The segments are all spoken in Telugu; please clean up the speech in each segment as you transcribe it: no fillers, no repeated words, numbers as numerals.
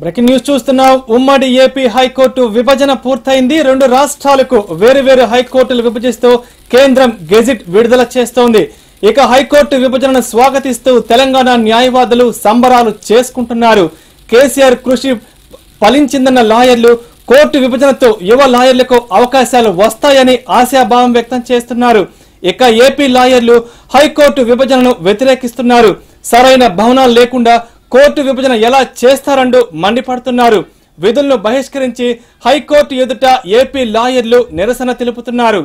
బ్రేకింగ్ న్యూస్ చూస్తున్నాం. ఉమ్మడి ఏపీ హైకోర్టు విభజన పూర్తయింది. 2 రాష్ట్రాలకు వేరు హైకోర్టులు విభజిస్తూ కేంద్రం గెజిట్ విడుదల చేస్తోంది. ఇక హైకోర్టు విభజనను స్వాగతిస్తూ తెలంగాణ న్యాయవాదులు సంబరాలు చేసుకుంటున్నారు. కేసీఆర్ కృషి ఫలించిందన్న లాయర్లు కోర్టు విభజనతో యువ లాయర్లకు అవకాశాలు వస్తాయని ఆశాభావం వ్యక్తం చేస్తున్నారు. ఇక ఏపీ లాయర్లు హైకోర్టు విభజనను వ్యతిరేకిస్తున్నారు. సరైన భవనాలు లేకుండా కోర్టు విభజన ఎలా చేస్తారంటూ మండిపడుతున్నారు. విధులను బహిష్కరించి హైకోర్టు ఎదుట ఏపీ లాయర్లు నిరసన తెలుపుతున్నారు.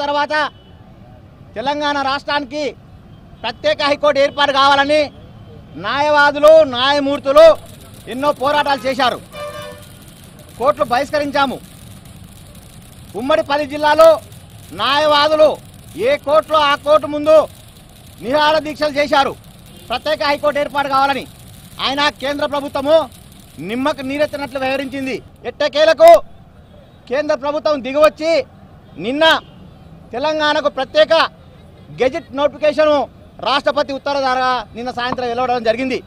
తర్వాత తెలంగాణ రాష్ట్రానికి ప్రత్యేక హైకోర్టు ఏర్పాటు కావాలని న్యాయవాదులు న్యాయమూర్తులు ఎన్నో పోరాటాలు చేశారు. కోర్టులు బహిష్కరించాము. ఉమ్మడి 10 జిల్లాలో న్యాయవాదులు ఏ కోర్టులో ఆ కోర్టు ముందు నిరాహార దీక్షలు చేశారు ప్రత్యేక హైకోర్టు ఏర్పాటు కావాలని. ఆయన కేంద్ర ప్రభుత్వము నిమ్మకు నీరెత్తినట్లు వ్యవహరించింది. ఎట్టకేలకు కేంద్ర ప్రభుత్వం దిగివచ్చి నిన్న తెలంగాణకు ప్రత్యేక గెజిట్ నోటిఫికేషన్ రాష్ట్రపతి ఉత్తర్వు ద్వారా నిన్న సాయంత్రం వెలువడడం జరిగింది.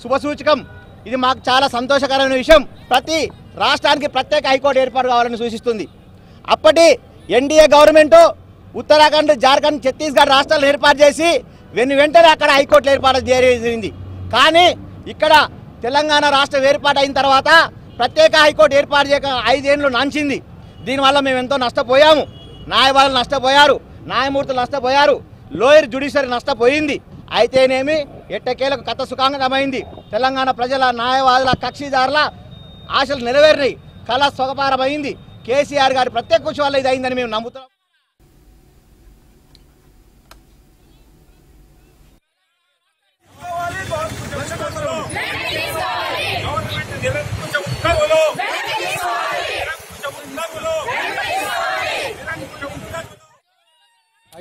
శుభసూచకం. ఇది మాకు చాలా సంతోషకరమైన విషయం. ప్రతి రాష్ట్రానికి ప్రత్యేక హైకోర్టు ఏర్పాటు కావాలని సూచిస్తుంది. అప్పటి ఎన్డీఏ గవర్నమెంట్ ఉత్తరాఖండ్, జార్ఖండ్, ఛత్తీస్గఢ్ రాష్ట్రాలు ఏర్పాటు చేసి వెంటనే అక్కడ హైకోర్టులు ఏర్పాటు జరిగింది. కానీ ఇక్కడ తెలంగాణ రాష్ట్రం ఏర్పాటు అయిన తర్వాత ప్రత్యేక హైకోర్టు ఏర్పాటు చేయక 5 ఏళ్ళు నాంచింది. దీనివల్ల మేము ఎంతో నష్టపోయాము. న్యాయవాదులు నష్టపోయారు, న్యాయమూర్తులు నష్టపోయారు, లోయర్ జ్యుడిషియరీ నష్టపోయింది. అయితేనేమి ఎట్టకేలకు కథ సుఖాంగమైంది. తెలంగాణ ప్రజల, న్యాయవాదుల, కక్షిదారుల ఆశలు నెరవేరినాయి. కళ సుఖపారమైంది. కేసీఆర్ గారి ప్రత్యేక కృషి వల్ల ఇది అయిందని మేము నమ్ముతున్నాం.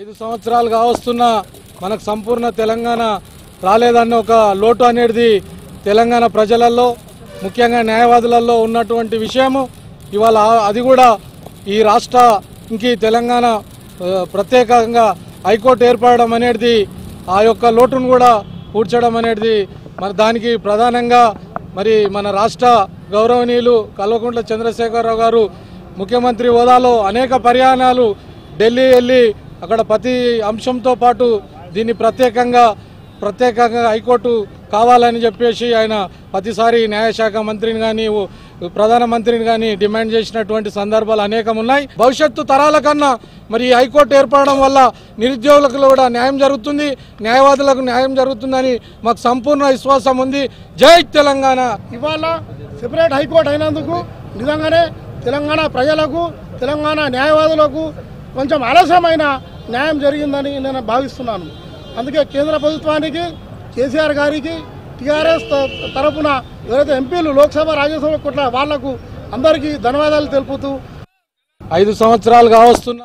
ఐదు సంవత్సరాలుగా వస్తున్న మనకు సంపూర్ణ తెలంగాణ రాలేదన్న ఒక లోటు అనేది తెలంగాణ ప్రజలలో, ముఖ్యంగా న్యాయవాదులలో ఉన్నటువంటి విషయము. ఇవాళ అది కూడా ఈ రాష్ట్రానికి తెలంగాణ ప్రత్యేకంగా హైకోర్టు ఏర్పడడం అనేది ఆ యొక్క లోటును కూడా పూడ్చడం అనేది మరి దానికి ప్రధానంగా మరి మన రాష్ట్ర గౌరవనీయులు కల్వకుంట్ల చంద్రశేఖరరావు గారు ముఖ్యమంత్రి హోదాలో అనేక పర్యాయాలు ఢిల్లీ వెళ్ళి అక్కడ ప్రతి అంశంతో పాటు దీన్ని ప్రత్యేకంగా హైకోర్టు కావాలని చెప్పేసి ఆయన ప్రతిసారి న్యాయశాఖ మంత్రిని కానీ ప్రధానమంత్రిని కానీ డిమాండ్ చేసినటువంటి సందర్భాలు అనేకం ఉన్నాయి. భవిష్యత్తు తరాల కన్నా మరి హైకోర్టు ఏర్పడడం వల్ల నిరుద్యోగులకు కూడా న్యాయం జరుగుతుంది, న్యాయవాదులకు న్యాయం జరుగుతుందని మాకు సంపూర్ణ విశ్వాసం ఉంది. జై తెలంగాణ. ఇవాళ సెపరేట్ హైకోర్టు అయినందుకు నిజంగానే తెలంగాణ ప్రజలకు, తెలంగాణ న్యాయవాదులకు కొంచెం ఆలస్యమైన న్యాయం జరిగిందని నేను భావిస్తున్నాను. అందుకే కేంద్ర ప్రభుత్వానికి, కేసీఆర్ గారికి, టీఆర్ఎస్ తరఫున ఎవరైతే ఎంపీలు లోక్సభ, రాజ్యసభ కొట్ల వాళ్లకు అందరికీ ధన్యవాదాలు తెలుపుతూ 5 సంవత్సరాలుగా వస్తున్న